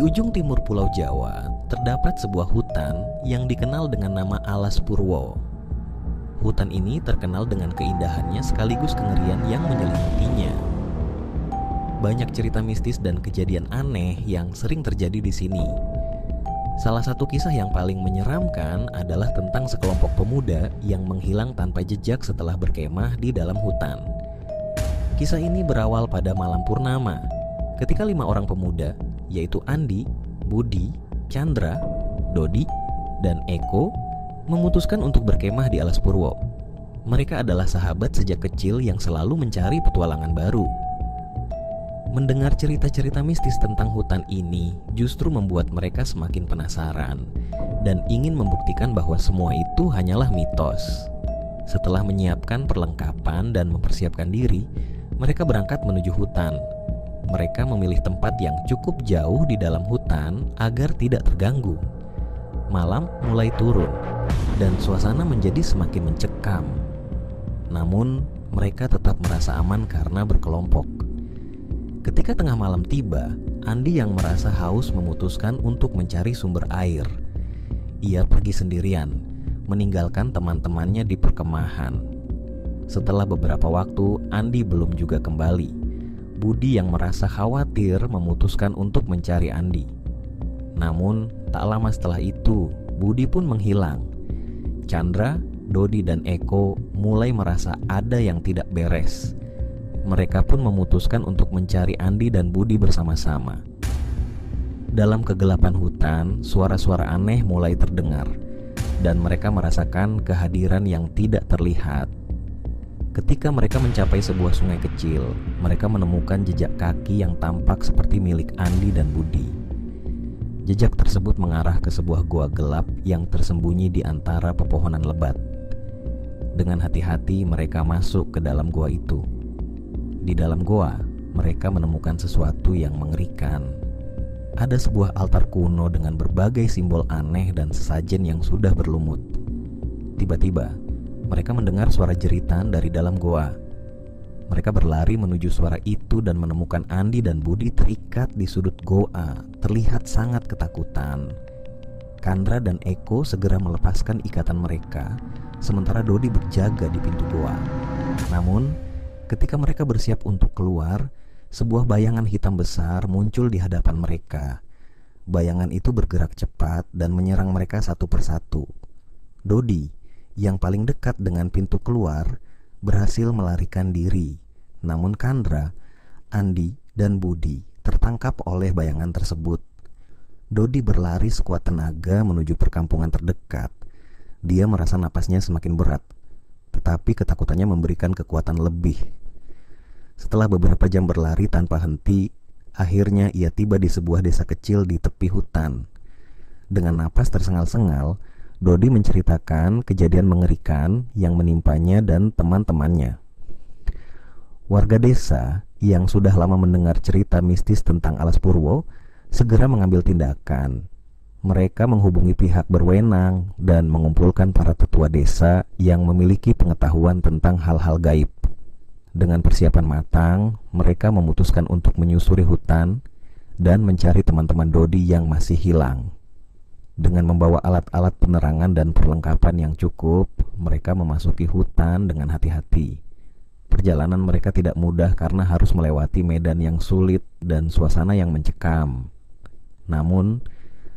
ujung timur Pulau Jawa terdapat sebuah hutan yang dikenal dengan nama Alas Purwo. Hutan ini terkenal dengan keindahannya sekaligus kengerian yang menyelimutinya. Banyak cerita mistis dan kejadian aneh yang sering terjadi di sini. Salah satu kisah yang paling menyeramkan adalah tentang sekelompok pemuda yang menghilang tanpa jejak setelah berkemah di dalam hutan. Kisah ini berawal pada malam purnama, ketika 5 orang pemuda, yaitu Andi, Budi, Chandra, Dodi, dan Eko, memutuskan untuk berkemah di Alas Purwo. Mereka adalah sahabat sejak kecil yang selalu mencari petualangan baru. Mendengar cerita-cerita mistis tentang hutan ini justru membuat mereka semakin penasaran dan ingin membuktikan bahwa semua itu hanyalah mitos. Setelah menyiapkan perlengkapan dan mempersiapkan diri, mereka berangkat menuju hutan. Mereka memilih tempat yang cukup jauh di dalam hutan agar tidak terganggu. Malam mulai turun dan suasana menjadi semakin mencekam. Namun, mereka tetap merasa aman karena berkelompok. Ketika tengah malam tiba, Andi yang merasa haus memutuskan untuk mencari sumber air. Ia pergi sendirian, meninggalkan teman-temannya di perkemahan. Setelah beberapa waktu, Andi belum juga kembali. Budi yang merasa khawatir memutuskan untuk mencari Andi. Namun, tak lama setelah itu, Budi pun menghilang. Chandra, Dodi, dan Eko mulai merasa ada yang tidak beres. Mereka pun memutuskan untuk mencari Andi dan Budi bersama-sama. Dalam kegelapan hutan, suara-suara aneh mulai terdengar, dan mereka merasakan kehadiran yang tidak terlihat. Ketika mereka mencapai sebuah sungai kecil, mereka menemukan jejak kaki yang tampak seperti milik Andi dan Budi. Jejak tersebut mengarah ke sebuah gua gelap yang tersembunyi di antara pepohonan lebat. Dengan hati-hati mereka masuk ke dalam gua itu. Di dalam goa, mereka menemukan sesuatu yang mengerikan. Ada sebuah altar kuno dengan berbagai simbol aneh dan sesajen yang sudah berlumut. Tiba-tiba, mereka mendengar suara jeritan dari dalam goa. Mereka berlari menuju suara itu dan menemukan Andi dan Budi terikat di sudut goa, terlihat sangat ketakutan. Chandra dan Eko segera melepaskan ikatan mereka, sementara Dodi berjaga di pintu goa. Namun, ketika mereka bersiap untuk keluar, sebuah bayangan hitam besar muncul di hadapan mereka. Bayangan itu bergerak cepat dan menyerang mereka satu persatu. Dodi, yang paling dekat dengan pintu keluar, berhasil melarikan diri. Namun Chandra, Andi, dan Budi tertangkap oleh bayangan tersebut. Dodi berlari sekuat tenaga menuju perkampungan terdekat. Dia merasa napasnya semakin berat, tetapi ketakutannya memberikan kekuatan lebih. Setelah beberapa jam berlari tanpa henti, akhirnya ia tiba di sebuah desa kecil di tepi hutan. Dengan napas tersengal-sengal, Dodi menceritakan kejadian mengerikan yang menimpanya dan teman-temannya. Warga desa yang sudah lama mendengar cerita mistis tentang Alas Purwo segera mengambil tindakan. Mereka menghubungi pihak berwenang dan mengumpulkan para tetua desa yang memiliki pengetahuan tentang hal-hal gaib. Dengan persiapan matang, mereka memutuskan untuk menyusuri hutan dan mencari teman-teman Dodi yang masih hilang. Dengan membawa alat-alat penerangan dan perlengkapan yang cukup, mereka memasuki hutan dengan hati-hati. Perjalanan mereka tidak mudah karena harus melewati medan yang sulit dan suasana yang mencekam. Namun,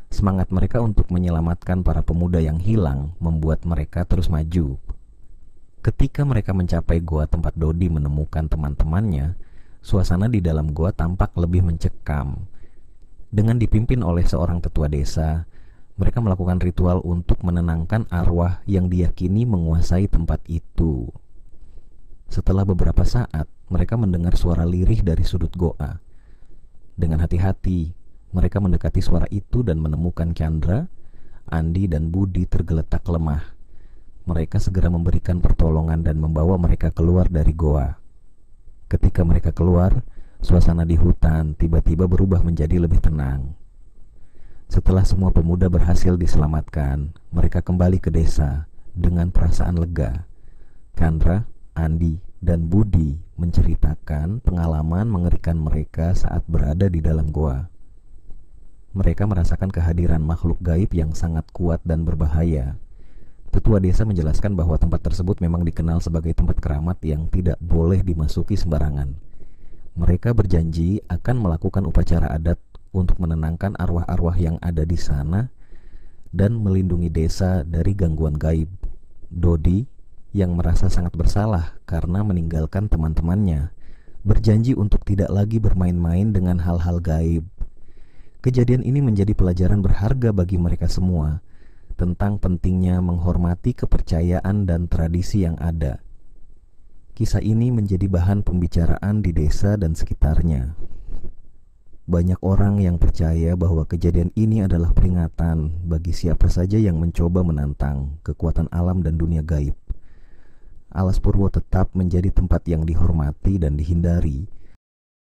semangat mereka untuk menyelamatkan para pemuda yang hilang membuat mereka terus maju. Ketika mereka mencapai goa tempat Dodi menemukan teman-temannya, suasana di dalam goa tampak lebih mencekam. Dengan dipimpin oleh seorang tetua desa, mereka melakukan ritual untuk menenangkan arwah yang diyakini menguasai tempat itu. Setelah beberapa saat, mereka mendengar suara lirih dari sudut goa. Dengan hati-hati, mereka mendekati suara itu dan menemukan Chandra, Andi, dan Budi tergeletak lemah. Mereka segera memberikan pertolongan dan membawa mereka keluar dari goa. Ketika mereka keluar, suasana di hutan tiba-tiba berubah menjadi lebih tenang. Setelah semua pemuda berhasil diselamatkan, mereka kembali ke desa dengan perasaan lega. Chandra, Andi, dan Budi menceritakan pengalaman mengerikan mereka saat berada di dalam goa. Mereka merasakan kehadiran makhluk gaib yang sangat kuat dan berbahaya. Tetua desa menjelaskan bahwa tempat tersebut memang dikenal sebagai tempat keramat yang tidak boleh dimasuki sembarangan. Mereka berjanji akan melakukan upacara adat untuk menenangkan arwah-arwah yang ada di sana dan melindungi desa dari gangguan gaib. Dodi, yang merasa sangat bersalah karena meninggalkan teman-temannya, berjanji untuk tidak lagi bermain-main dengan hal-hal gaib. Kejadian ini menjadi pelajaran berharga bagi mereka semua tentang pentingnya menghormati kepercayaan dan tradisi yang ada. Kisah ini menjadi bahan pembicaraan di desa dan sekitarnya. Banyak orang yang percaya bahwa kejadian ini adalah peringatan bagi siapa saja yang mencoba menantang kekuatan alam dan dunia gaib. Alas Purwo tetap menjadi tempat yang dihormati dan dihindari